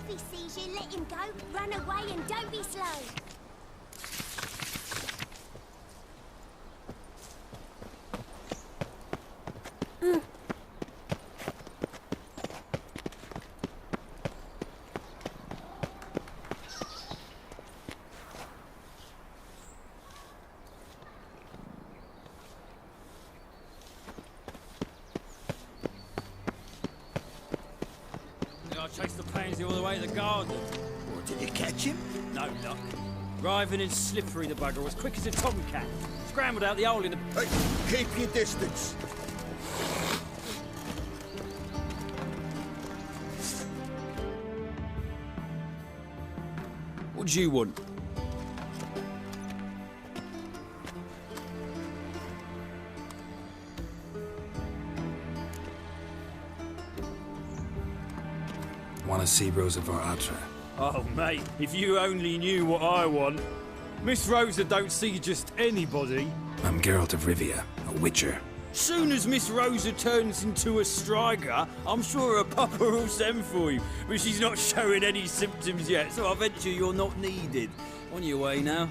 If he sees you, let him go. Run away and don't be slow. I chased the pansy all the way to the garden. What, did you catch him? No luck. Writhing and slippery, the bugger was quick as a tomcat. Scrambled out the hole in the... Hey, keep your distance. What do you want? Want to see Rosa var Atra? Oh, mate, if you only knew what I want. Miss Rosa don't see just anybody. I'm Geralt of Rivia, a witcher. Soon as Miss Rosa turns into a striker, I'm sure her papa will send for you. But she's not showing any symptoms yet, so I venture you're not needed. On your way now.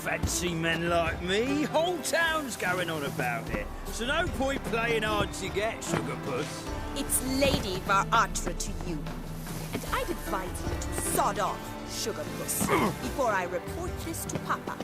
Fancy men like me, whole town's going on about it. So no point playing hard to get, sugar puss. It's Lady var Atra to you. And I'd advise you to sod off, sugar puss, before I report this to Papa.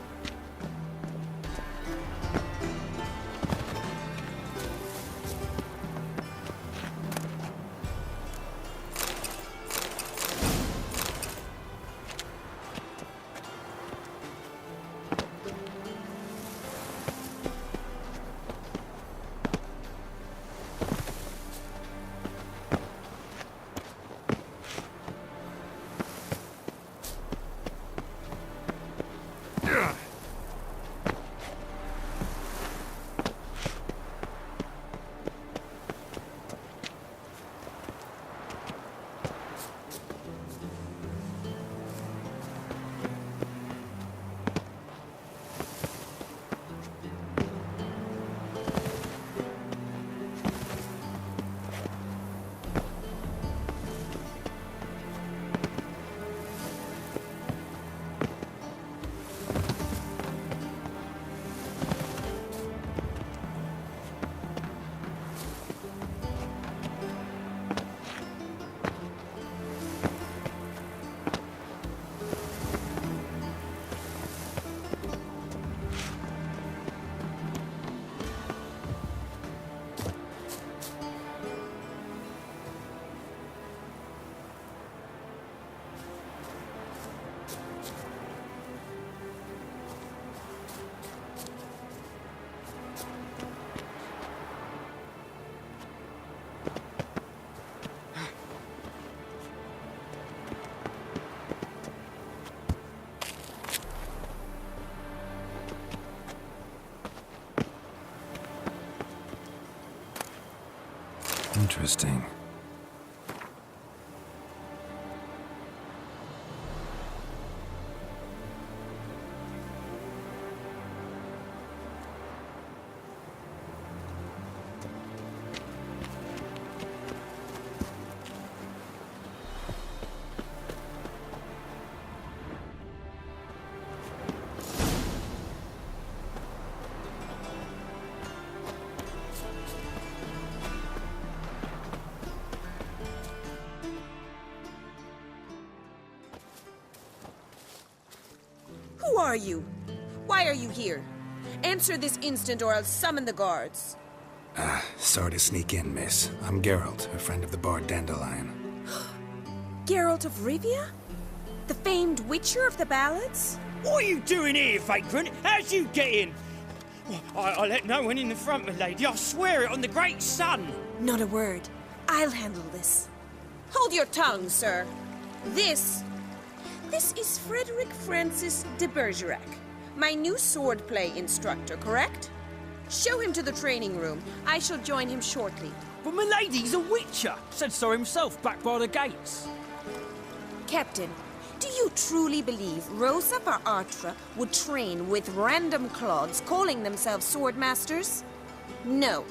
Interesting. Who are you? Why are you here? Answer this instant or I'll summon the guards. Sorry to sneak in, miss. I'm Geralt, a friend of the bard Dandelion. Geralt of Rivia? The famed Witcher of the ballads? What are you doing here, vagrant? How'd you get in? I let no one in the front, my lady. I swear it on the great sun. Not a word. I'll handle this. Hold your tongue, sir. This is Frederick Francis de Bergerac, my new swordplay instructor, correct? Show him to the training room. I shall join him shortly. But my lady's a witcher. Said so himself back by the gates. Captain, do you truly believe Rosa var Atra would train with random clods calling themselves swordmasters? No.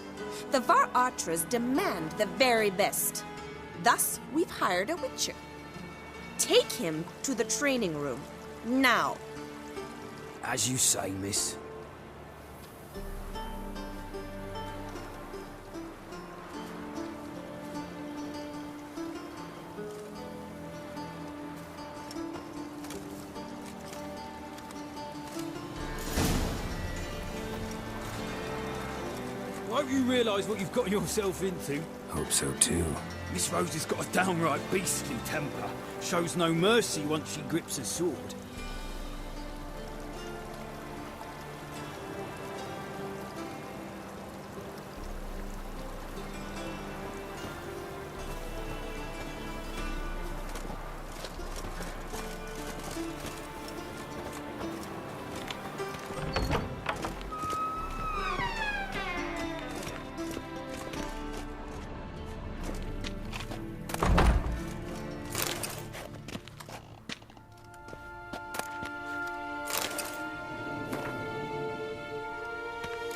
The var Atras demand the very best. Thus, we've hired a witcher. Take him to the training room. Now. As you say, miss. Won't you realise what you've got yourself into? Hope so too. Miss Rose has got a downright beastly temper. Shows no mercy once she grips a sword.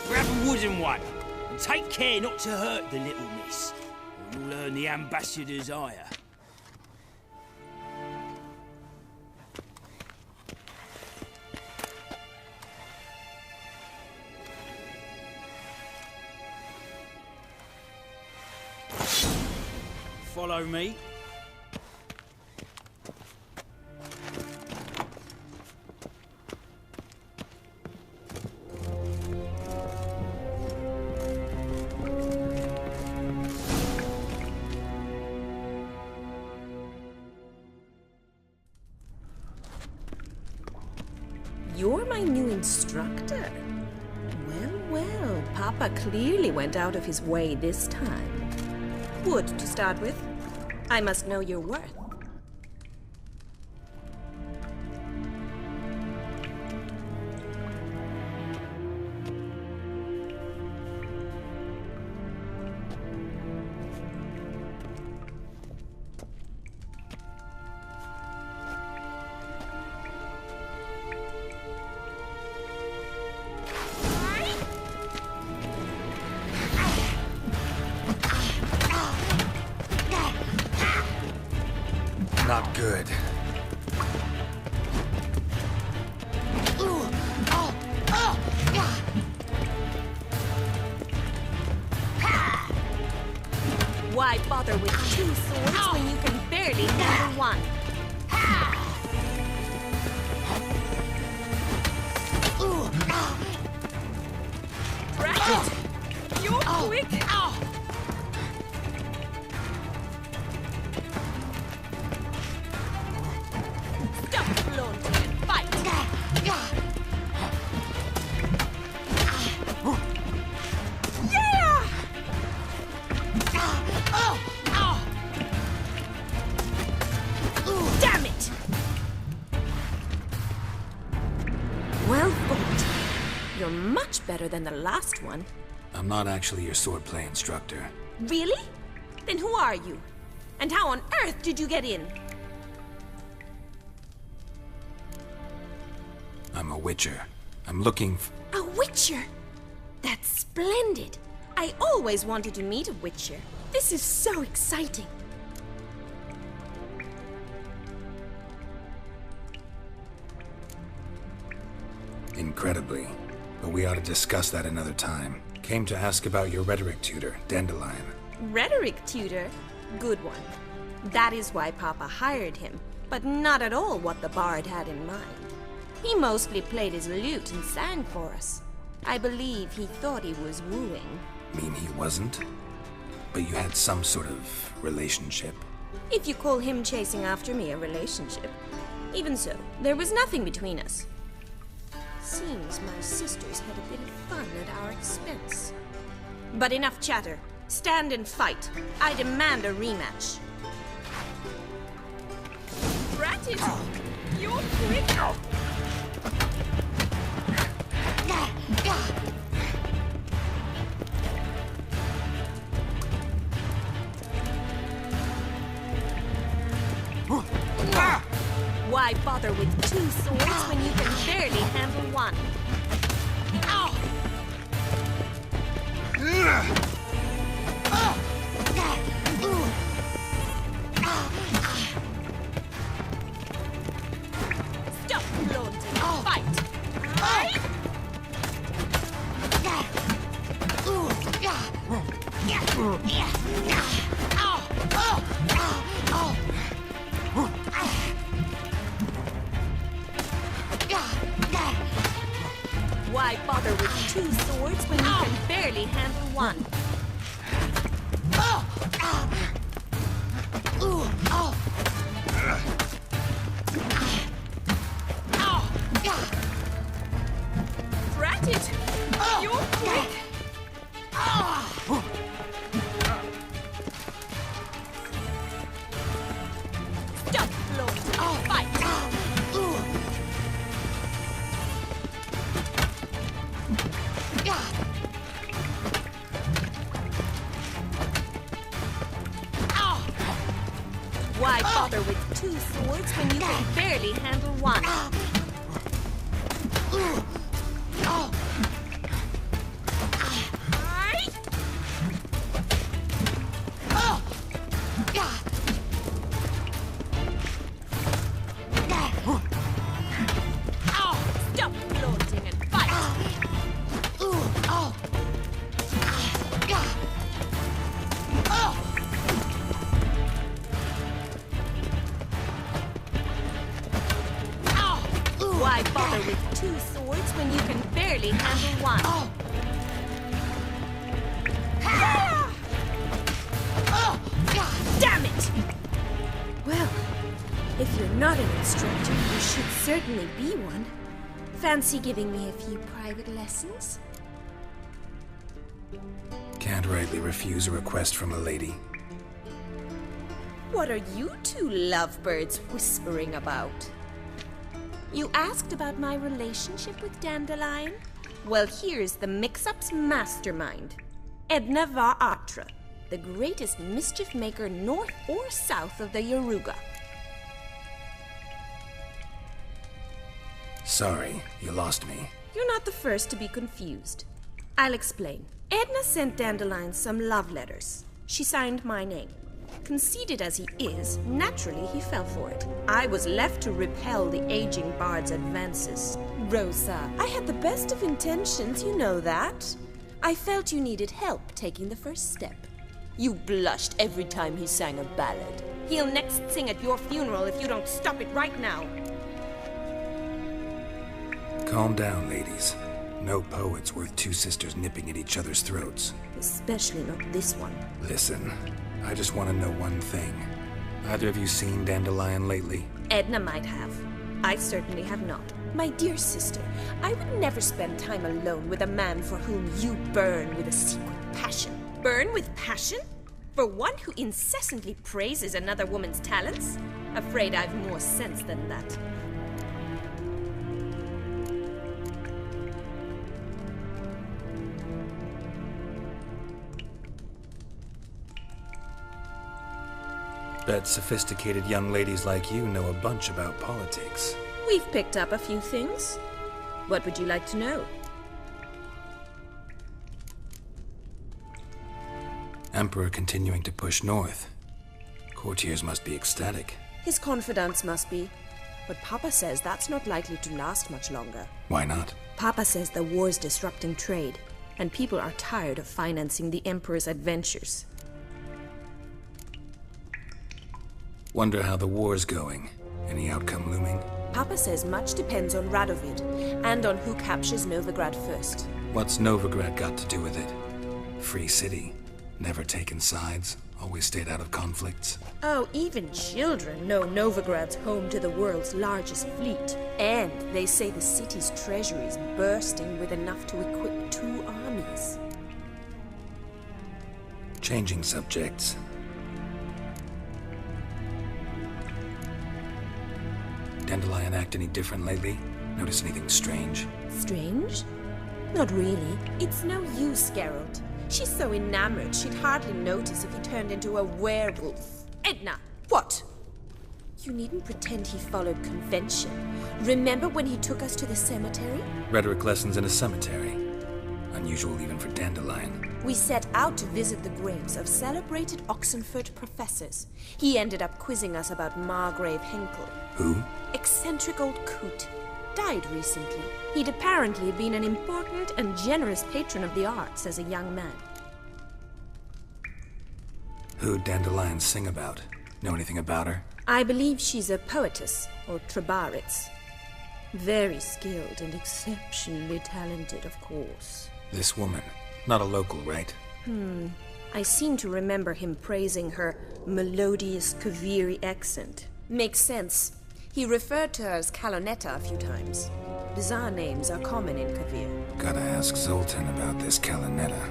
Grab a wooden one, and take care not to hurt the little miss, or you'll earn the ambassador's ire. Follow me. You're my new instructor? Well, Papa clearly went out of his way this time. Wood, to start with. I must know your worth. Not good. Why bother with two swords when you can barely handle one? Drat it! You're quick! Stop flaunting and fight! Yeah! Damn it! Well fought. You're much better than the last one. I'm not actually your swordplay instructor. Really? Then who are you? And how on earth did you get in? I'm a witcher. I'm looking A witcher? That's splendid. I always wanted to meet a witcher. This is so exciting. incredibly. But we ought to discuss that another time. Came to ask about your rhetoric tutor, Dandelion. Rhetoric tutor? Good one. That is why Papa hired him, but not at all what the bard had in mind. He mostly played his lute and sang for us. I believe he thought he was wooing. mean he wasn't? But you had some sort of relationship. If you call him chasing after me a relationship. Even so, there was nothing between us. Seems my sisters had a bit of fun at our expense. But enough chatter. Stand and fight. I demand a rematch. Rat it! You're quick! Why bother with two swords when you can barely handle one? Stop flaunting. Fight! Why bother with two swords when you can barely handle one? Drat it! You're quick! Stop flaunting! Fight! Why bother with two swords when you can barely handle one? Stop flaunting and fight! Why bother with two swords when you can barely handle one? Damn it! Well, if you're not an instructor, you should certainly be one. Fancy giving me a few private lessons? Can't rightly refuse a request from a lady. What are you two lovebirds whispering about? You asked about my relationship with Dandelion? Well, here's the mix-up's mastermind. Edna var Atra, the greatest mischief maker north or south of the Yaruga. Sorry, you lost me. You're not the first to be confused. I'll explain. Edna sent Dandelion some love letters. She signed my name. Conceited as he is, naturally he fell for it. I was left to repel the aging bard's advances. Rosa, I had the best of intentions, you know that. I felt you needed help taking the first step. You blushed every time he sang a ballad. He'll next sing at your funeral if you don't stop it right now. Calm down, ladies. No poet's worth two sisters nipping at each other's throats. Especially not this one. Listen, I just want to know one thing. Either of you seen Dandelion lately? Edna might have. I certainly have not. My dear sister, I would never spend time alone with a man for whom you burn with a secret passion. Burn with passion? For one who incessantly praises another woman's talents? Afraid I've more sense than that. Bet sophisticated young ladies like you know a bunch about politics. We've picked up a few things. What would you like to know? Emperor continuing to push north. Courtiers must be ecstatic. His confidants must be. But Papa says that's not likely to last much longer. Why not? Papa says the war's disrupting trade, and people are tired of financing the Emperor's adventures. Wonder how the war's going. Any outcome looming? Papa says much depends on Radovid, and on who captures Novigrad first. What's Novigrad got to do with it? Free city. Never taken sides. Always stayed out of conflicts. Oh, even children know Novigrad's home to the world's largest fleet. And they say the city's treasury is bursting with enough to equip 2 armies. Changing subjects. Dandelion act any different lately? Notice anything strange? Strange? Not really. It's no use, Geralt. She's so enamored she'd hardly notice if he turned into a werewolf. Edna, what? You needn't pretend he followed convention. Remember when he took us to the cemetery? Rhetoric lessons in a cemetery. Unusual even for Dandelion. We set out to visit the graves of celebrated Oxenfurt professors. He ended up quizzing us about Margrave Henkel. Who? Eccentric old coot. Died recently. He'd apparently been an important and generous patron of the arts as a young man. Who'd Dandelion sing about? Know anything about her? I believe she's a poetess, or Trebaritz. Very skilled and exceptionally talented, of course. This woman. Not a local, right? I seem to remember him praising her melodious Kaviri accent. Makes sense. He referred to her as Kalonetta a few times. Bizarre names are common in Kavir. Gotta ask Zoltan about this Kalonetta.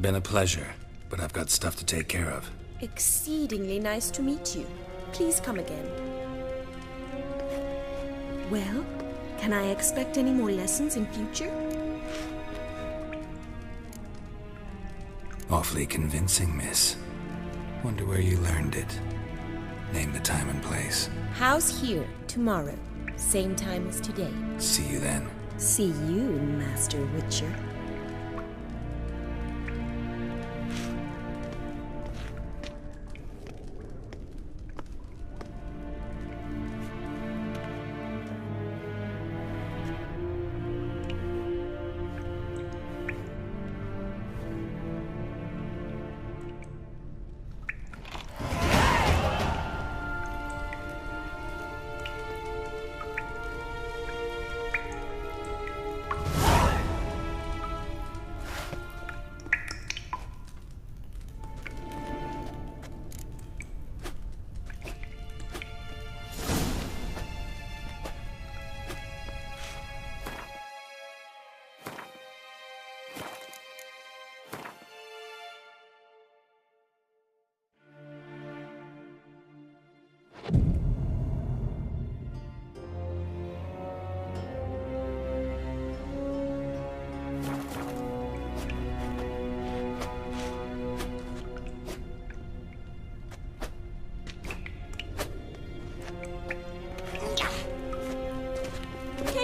Been a pleasure, but I've got stuff to take care of. Exceedingly nice to meet you. Please come again. Well, can I expect any more lessons in future? Awfully convincing, miss. Wonder where you learned it. Name the time and place. House here, tomorrow. Same time as today. See you then. See you, Master Witcher.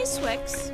Swex.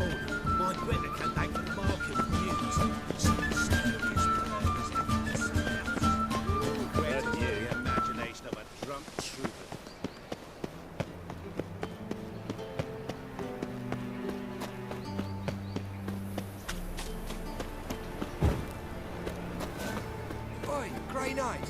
corner. My Greta came back from the market with news. Some mysterious murders happened to someone else. That's the imagination of a drunk trooper. Oi, Grey Knight.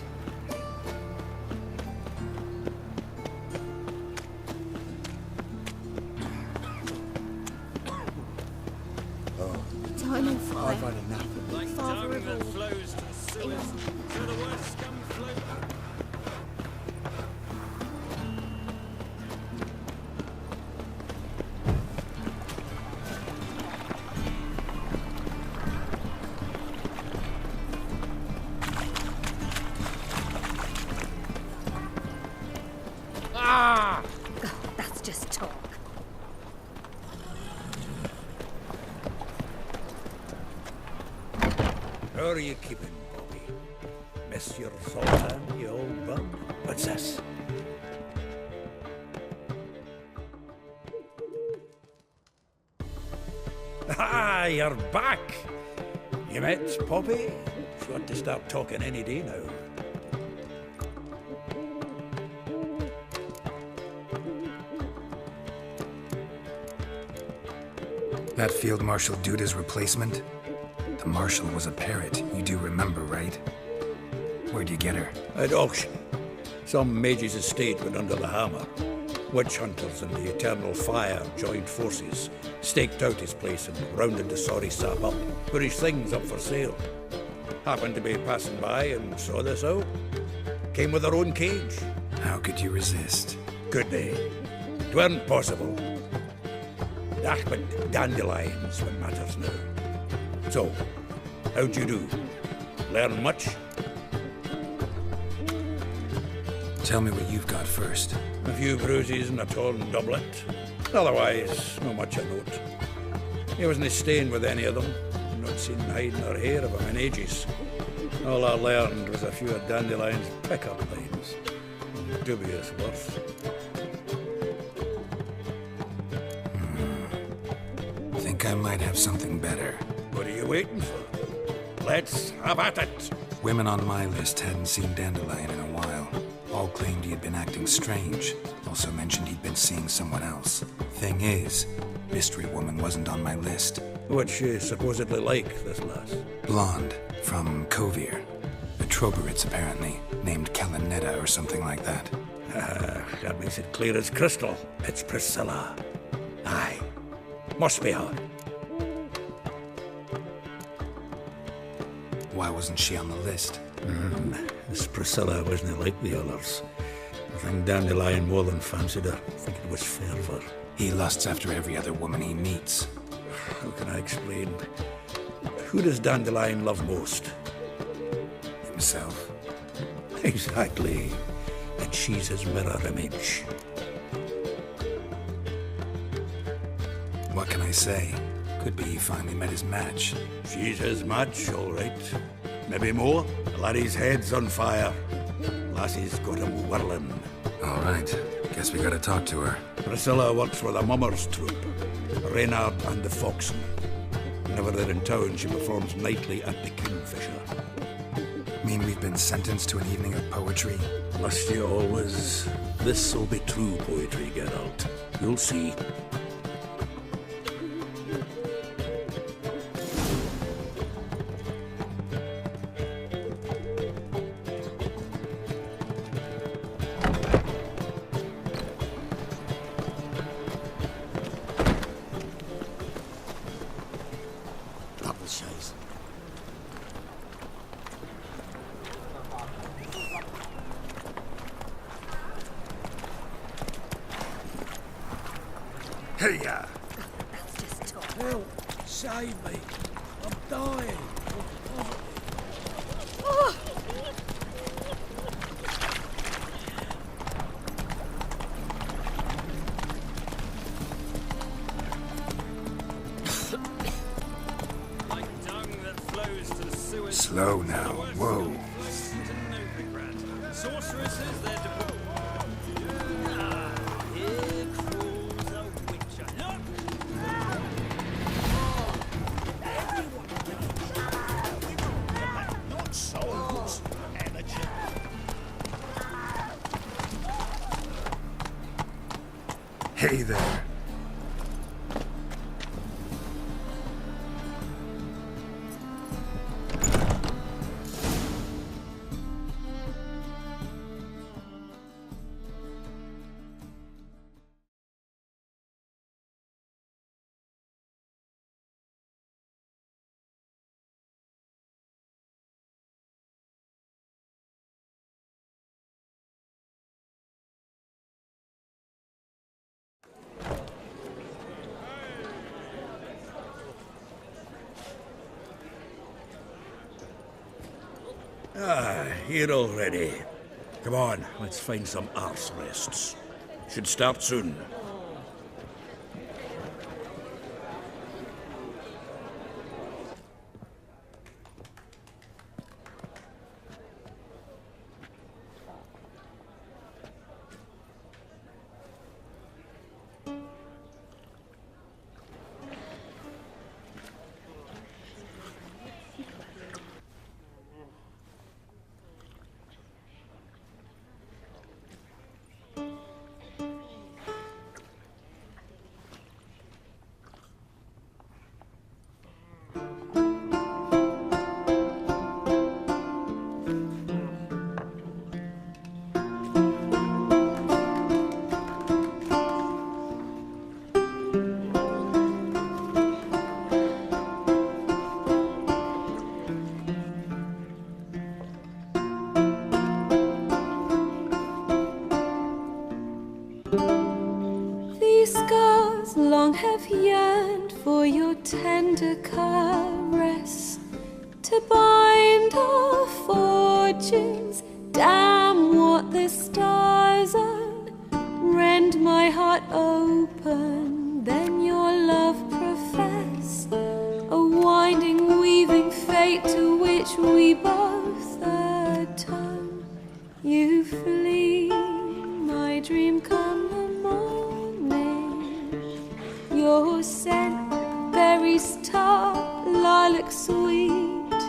Diamond fire. I've had enough of it. Like Father dung of that all. flows to the sewers, so the worst scum float. That's just talk. How are you keeping, Bobby? Miss your Sultan, you old bum? What's this? Ah, you're back! You met Poppy? She want to start talking any day now. That Field Marshal Duda's replacement? The Marshal was a parrot, you do remember, right? Where'd you get her? At auction. Some mage's estate went under the hammer. Witch hunters and the Eternal Fire joined forces, staked out his place and rounded the sorry sap up, put his things up for sale. Happened to be passing by and saw this out. Came with her own cage. How could you resist? Could they? 'Tweren't possible. Ah, but dandelions what matters now. So, how'd you do? Learn much? Tell me what you've got first. A few bruises and a torn doublet. Otherwise, not much of note. He wasn't staying with any of them. Not seen hide nor hair of him in ages. All I learned was a few of Dandelion's pick-up lines. Dubious worth. Think I might have something better. What are you waiting for? Let's have at it. Women on my list hadn't seen Dandelion in a while. All claimed he had been acting strange. Also mentioned he'd been seeing someone else. Thing is, Mystery Woman wasn't on my list. What's she supposedly like, this lass? Blonde, from Kovir. The Troberits, apparently, named Kalanetta or something like that. That makes it clear as crystal. It's Priscilla. Aye. Must be her. Why wasn't she on the list? This Priscilla wasn't like the others. I think Dandelion more than fancied her. I think it was fervour. He lusts after every other woman he meets. How can I explain? Who does Dandelion love most? Himself. Exactly. And she's his mirror image. What can I say? Could be he finally met his match. She's his match, all right. Maybe more. The laddie's head's on fire. Lassie's got him whirling. All right. Guess we gotta talk to her. Priscilla works for the Mummers troupe. Reynard and the Foxen. Whenever they're in town, she performs nightly at the Kingfisher. Mean we've been sentenced to an evening of poetry? Must you always? This'll be true poetry, Geralt. You'll see. Double shows. Hey-ya! That's just talk. Help! Save me! I'm dying! Like dung that flows to the sewers. Slow now. Whoa. Sorceresses, they're to... Ah, here crawls a witcher. Look! Hey there. Here already. Come on, let's find some arse rests. Should start soon. These scars long have yearned for your tender caress, to bind our fortunes. Damn what the stars own. Rend my heart open, then your love profess, a winding, weaving fate to which we both atone. You flee, my dream come the morning. Your scent, berries tart, lilac sweet,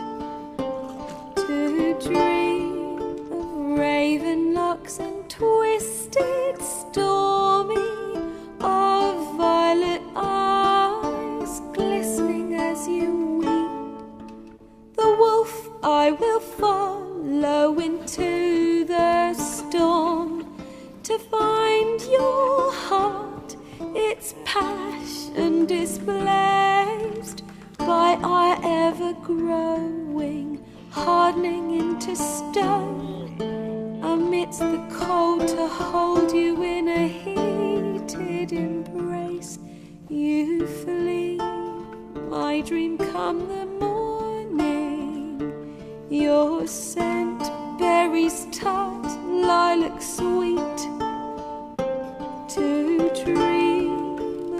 to dream of raven locks and twisted stormy, of violet eyes glistening as you weep. The wolf I will follow into the storm, to find your heart, its passion displaced by our ever-growing, hardening into stone, amidst the cold to hold you in a heated embrace. You flee, my dream come the morning, your scent, berries tart, lilac sweet, to dream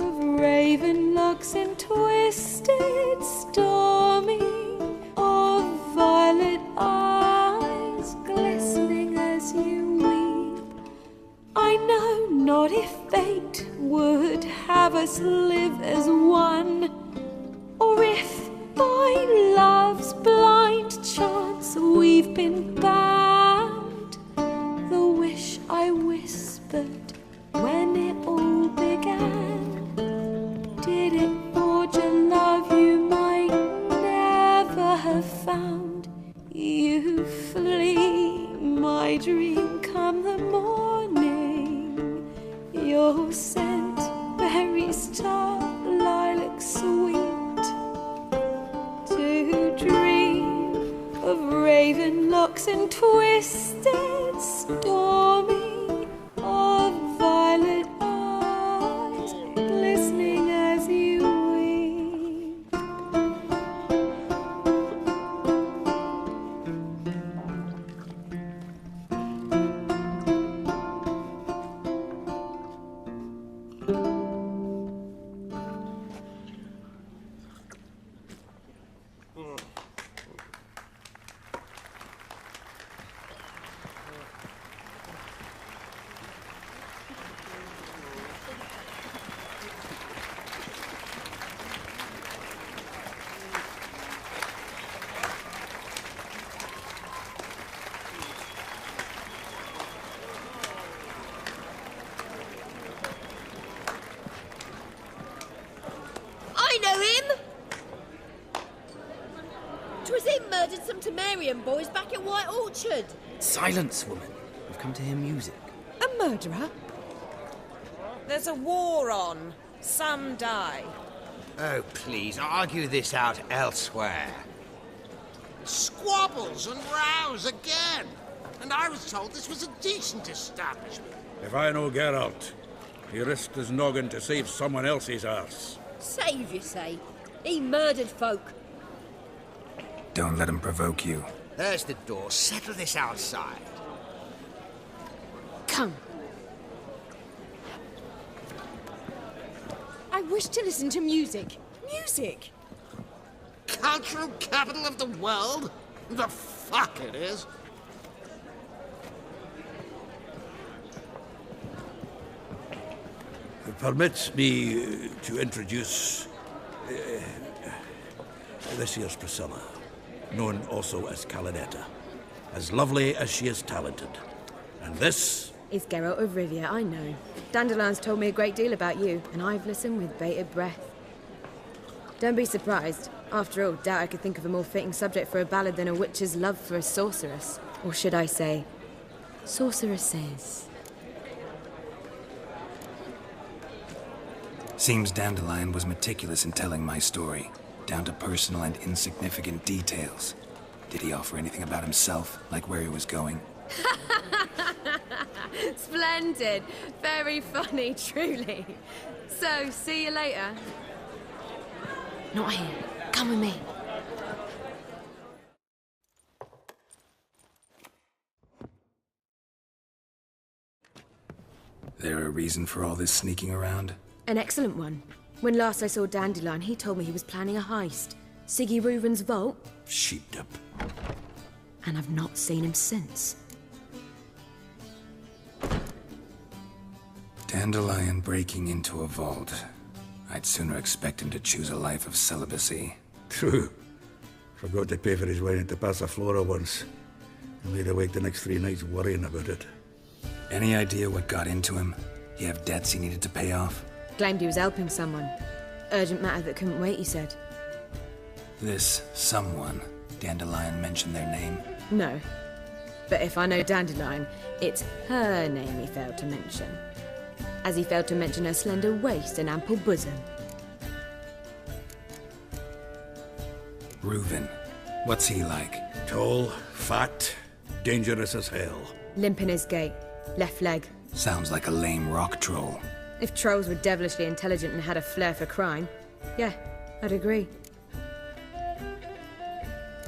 of raven locks and twisted stormy, of violet eyes glistening as you weep. I know not if fate would have us live as one, or if by love's blind chance we've been bound. The wish I whispered when it all began, did it forge a love you might never have found? You flee, my dream come the morning, your scent, berries tart, lilac sweet, to dream of raven locks and twisted stormy, of violet eyes glistening as you weep. know him! 'Twas him murdered some Temerian boys back at White Orchard. Silence, woman. We've come to hear music. A murderer? There's a war on. Some die. Oh, please, argue this out elsewhere. Squabbles and rows again. And I was told this was a decent establishment. If I know Geralt, he risked his noggin to save someone else's arse. Save, you say? He murdered folk. Don't let him provoke you. There's the door. Settle this outside. Come. I wish to listen to music. Music! Cultural capital of the world? The fuck it is. Permits me to introduce this here's Priscilla, known also as Calinetta, as lovely as she is talented. And this is Geralt of Rivia, I know. Dandelion's told me a great deal about you, and I've listened with bated breath. Don't be surprised. After all, doubt I could think of a more fitting subject for a ballad than a witch's love for a sorceress. Or should I say, sorceresses. Seems Dandelion was meticulous in telling my story, down to personal and insignificant details. Did he offer anything about himself, like where he was going? Splendid. Very funny, truly. So, see you later. Not here. Come with me. There a reason for all this sneaking around? An excellent one. When last I saw Dandelion, he told me he was planning a heist. Siggy Reuven's vault. sheepdip. And I've not seen him since. Dandelion breaking into a vault. I'd sooner expect him to choose a life of celibacy. True. Forgot to pay for his wine at the Passaflora once. And laid awake the next 3 nights worrying about it. Any idea what got into him? He have debts he needed to pay off? Claimed he was helping someone. Urgent matter that couldn't wait, he said. This someone, Dandelion mentioned their name? No. But if I know Dandelion, it's her name he failed to mention. As he failed to mention her slender waist and ample bosom. Reuven. What's he like? Tall, fat, dangerous as hell. Limp in his gait. Left leg. Sounds like a lame rock troll. If trolls were devilishly intelligent and had a flair for crime, yeah, I'd agree.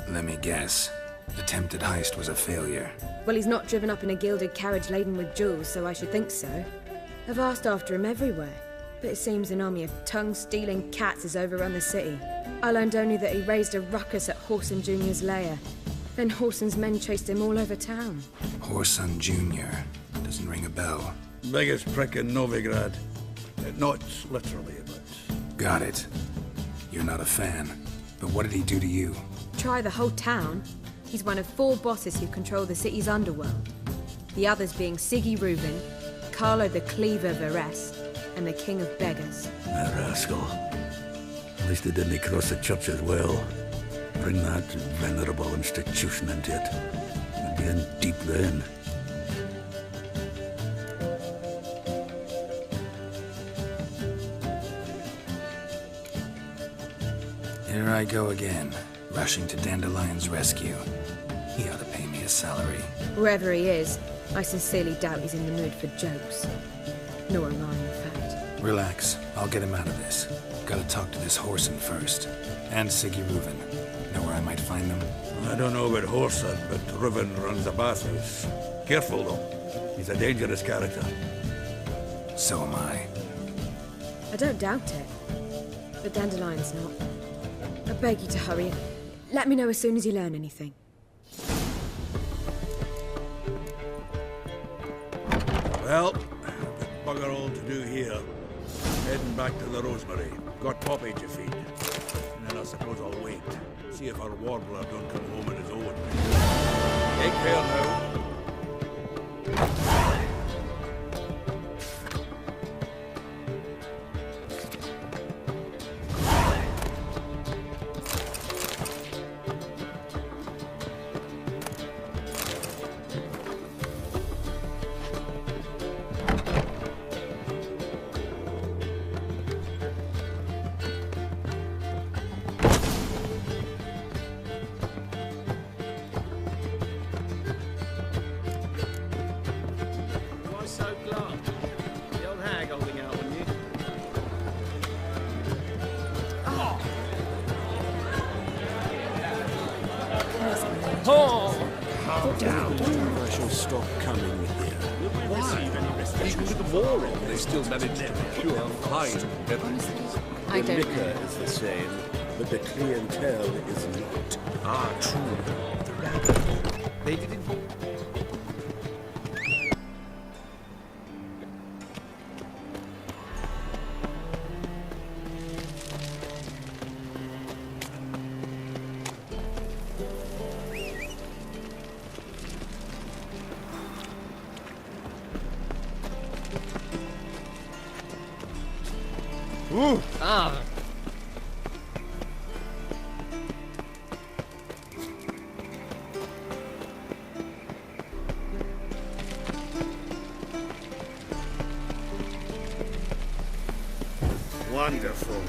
Let me guess. Attempted heist was a failure. Well, he's not driven up in a gilded carriage laden with jewels, so I should think so. I've asked after him everywhere, but it seems an army of tongue-stealing cats has overrun the city. I learned only that he raised a ruckus at Whoreson Jr.'s lair. Then Whoreson's men chased him all over town. Whoreson Jr. Doesn't ring a bell. Biggest prick in Novigrad. Not literally, but... Got it. You're not a fan. But what did he do to you? Try the whole town. He's one of 4 bosses who control the city's underworld. The others being Siggy Reuven, Carlo the Cleaver Varese, and the King of Beggars. A rascal. At least he didn't cross the church as well. Bring that venerable institution into it. We'd be in deep then. Here I go again, rushing to Dandelion's rescue. He ought to pay me a salary. Wherever he is, I sincerely doubt he's in the mood for jokes. Nor am I, in fact. Relax. I'll get him out of this. Gotta talk to this Whoreson first. And Siggy Reuven. Know where I might find them? I don't know about Whoreson, but Reuven runs a bathhouse. Careful, though. He's a dangerous character. So am I. I don't doubt it. But Dandelion's not. I beg you to hurry. Let me know as soon as you learn anything. Well, bugger all to do here. Heading back to the Rosemary. Got Poppy to feed. And then I suppose I'll wait. See if our warbler don't come home on his own. Take care now. stop coming here. Why? Even with the war on, they still manage to procure fine beverages. I The don't liquor is the same, but the clientele is not. Ah, true. They didn't. Ooh. Ah. Wonderful.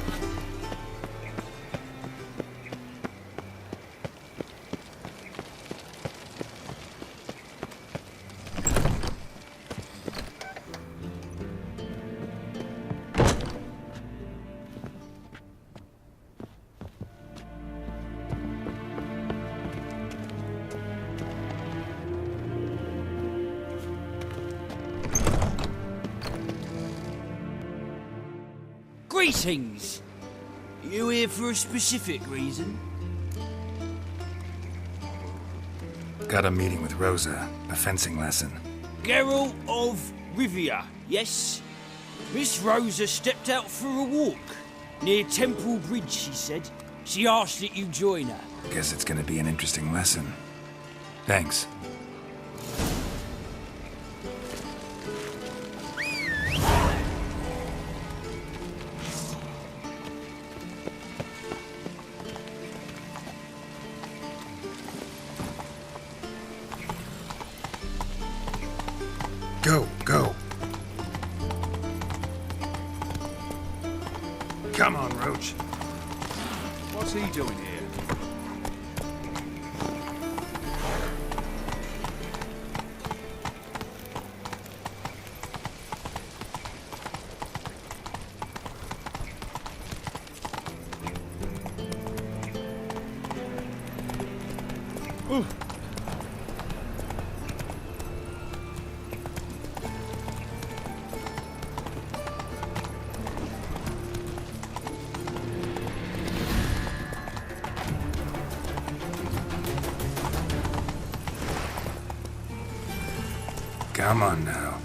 Greetings! You here for a specific reason? Got a meeting with Rosa, a fencing lesson. Geralt of Rivia, yes? Miss Rosa stepped out for a walk. Near Temple Bridge, she said. She asked that you join her. Guess it's gonna be an interesting lesson. Thanks. Go. Come on, Roach. What's he doing here? Ooh. Come on now.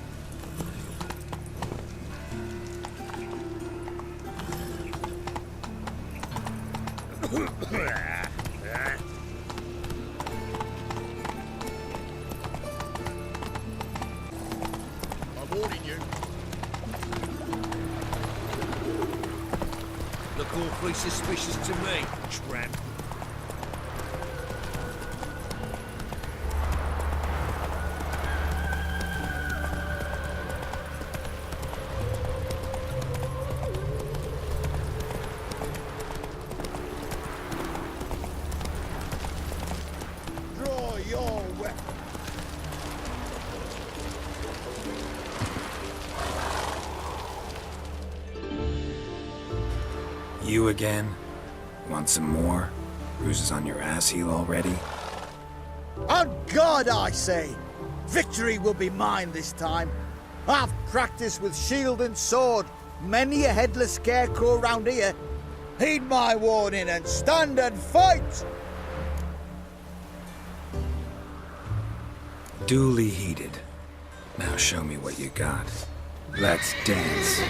I'm warning you. Look awfully suspicious to me, tramp. Draw your weapon. You again? Want some more? Bruises on your ass heel already? On God, I say! Victory will be mine this time. I've practiced with shield and sword. Many a headless scarecrow round here. Heed my warning and stand and fight! Duly heated. Now show me what you got. Let's dance.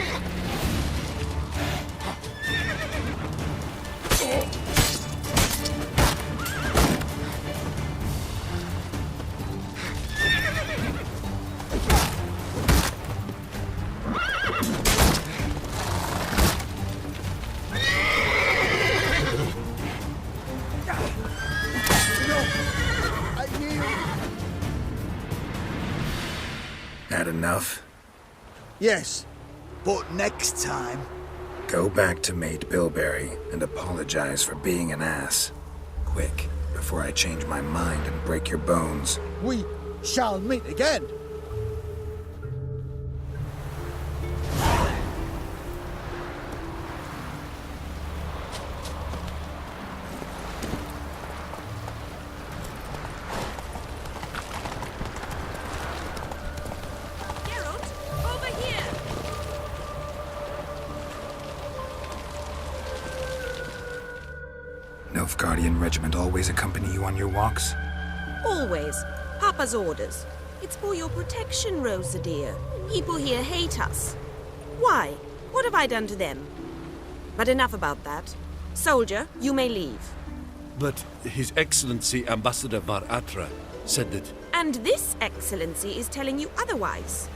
Had enough? Yes, but next time... Go back to Mate Bilberry and apologize for being an ass. Quick, before I change my mind and break your bones. We shall meet again. Nilfgaardian regiment always accompany you on your walks? Always. Papa's orders. It's for your protection, Rosa dear. People here hate us. Why? What have I done to them? But enough about that. Soldier, you may leave. But His Excellency Ambassador Var Atra said that... And this excellency is telling you otherwise.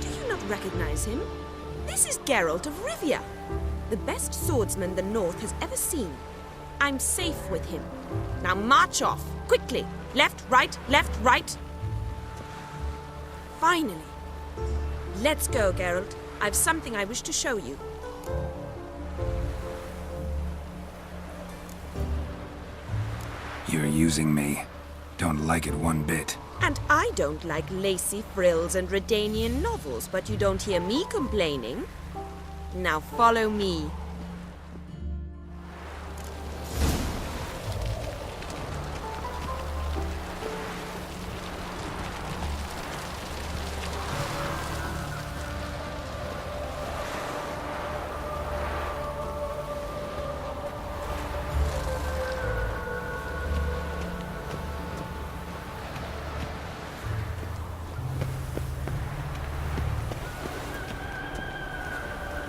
Do you not recognize him? This is Geralt of Rivia, the best swordsman the North has ever seen. I'm safe with him. Now march off, quickly. Left, right, left, right. Finally. Let's go, Geralt. I've something I wish to show you. You're using me. Don't like it one bit. And I don't like lacy frills and Redanian novels, but you don't hear me complaining. Now follow me.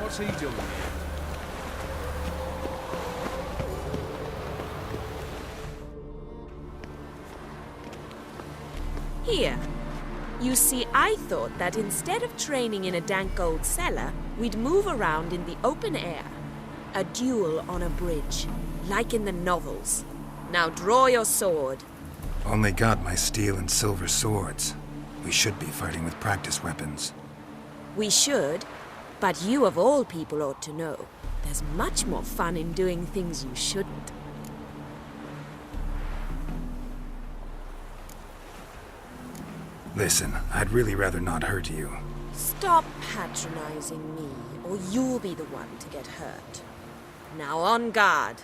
What's he doing here? Here. You see, I thought that instead of training in a dank old cellar, we'd move around in the open air. A duel on a bridge, like in the novels. Now draw your sword. Only got my steel and silver swords. We should be fighting with practice weapons. We should, but you of all people ought to know. There's much more fun in doing things you shouldn't. Listen, I'd really rather not hurt you. Stop patronizing me, or you'll be the one to get hurt. Now on guard.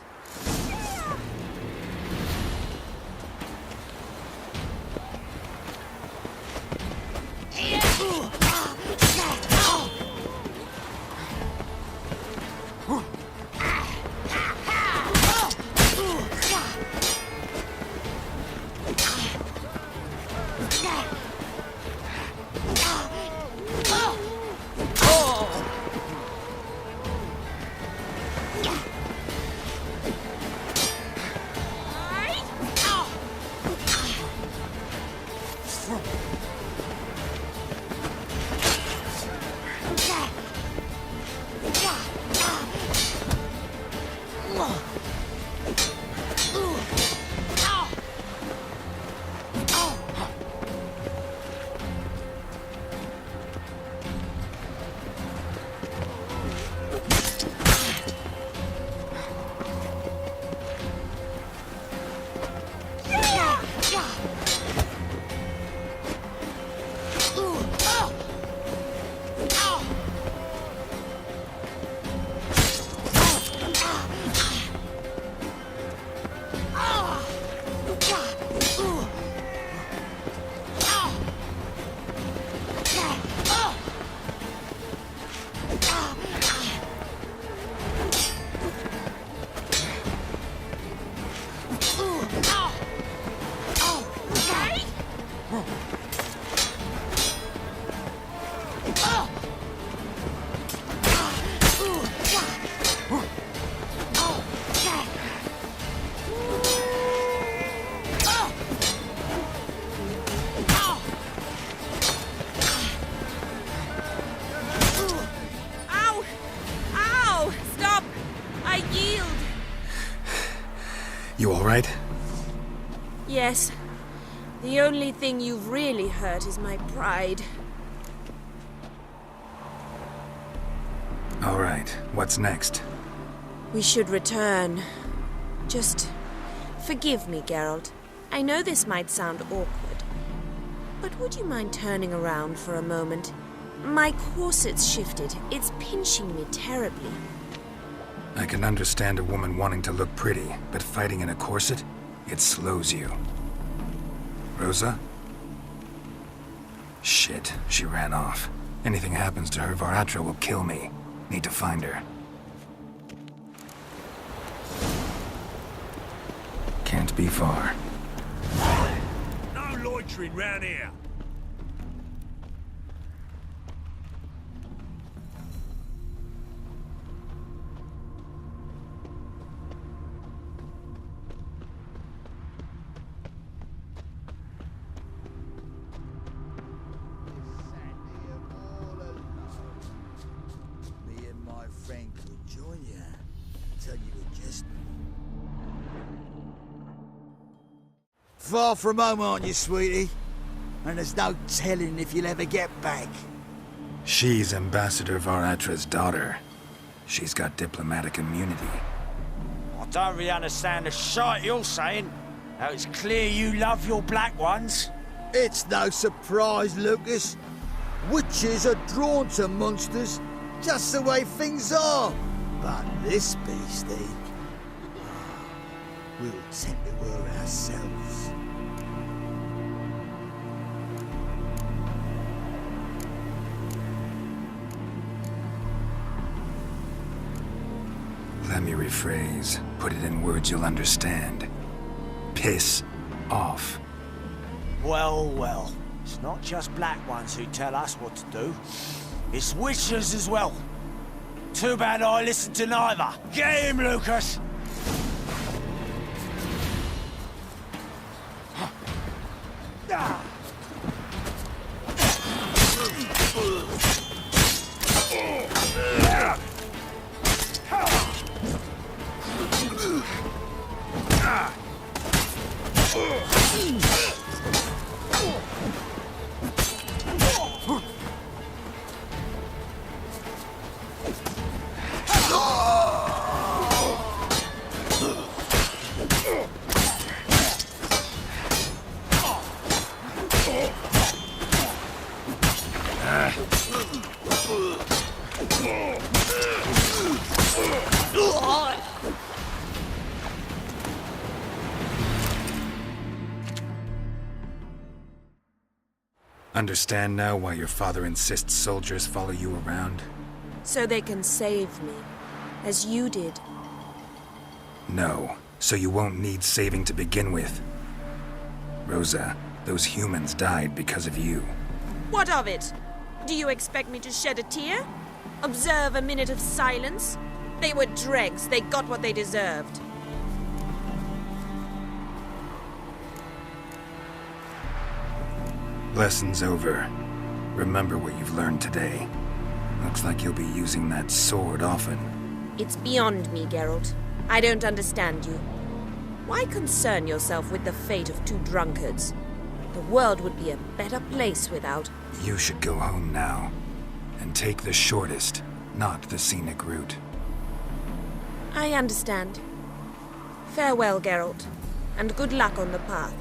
You all right? Yes. The only thing you've really hurt is my pride. All right. What's next? We should return. Just forgive me, Geralt. I know this might sound awkward, but would you mind turning around for a moment? My corset's shifted. It's pinching me terribly. I can understand a woman wanting to look pretty, but fighting in a corset, it slows you. Rosa? Shit, she ran off. Anything happens to her, Var Atra will kill me. Need to find her. won't be far. No loitering round here. Me and my friend could join you. Tell you a jest. Far from home, aren't you, sweetie? And there's no telling if you'll ever get back. She's Ambassador Var Atra's daughter. She's got diplomatic immunity. I don't really understand the shite you're saying. Now it's clear you love your black ones. It's no surprise, Lucas. Witches are drawn to monsters, just the way things are. But this beastie, we'll tend to her ourselves. Let me rephrase. Put it in words you'll understand. Piss off. Well, well. It's not just black ones who tell us what to do. It's witches as well. Too bad I listened to neither. Get him, Lucas! Understand now why your father insists soldiers follow you around? So they can save me, as you did. No, so you won't need saving to begin with. Rosa, those humans died because of you. What of it? Do you expect me to shed a tear? Observe a minute of silence? They were dregs. They got what they deserved. Lesson's over. Remember what you've learned today. Looks like you'll be using that sword often. It's beyond me, Geralt. I don't understand you. Why concern yourself with the fate of two drunkards? The world would be a better place without... You should go home now. And take the shortest, not the scenic route. I understand. Farewell, Geralt. And good luck on the path.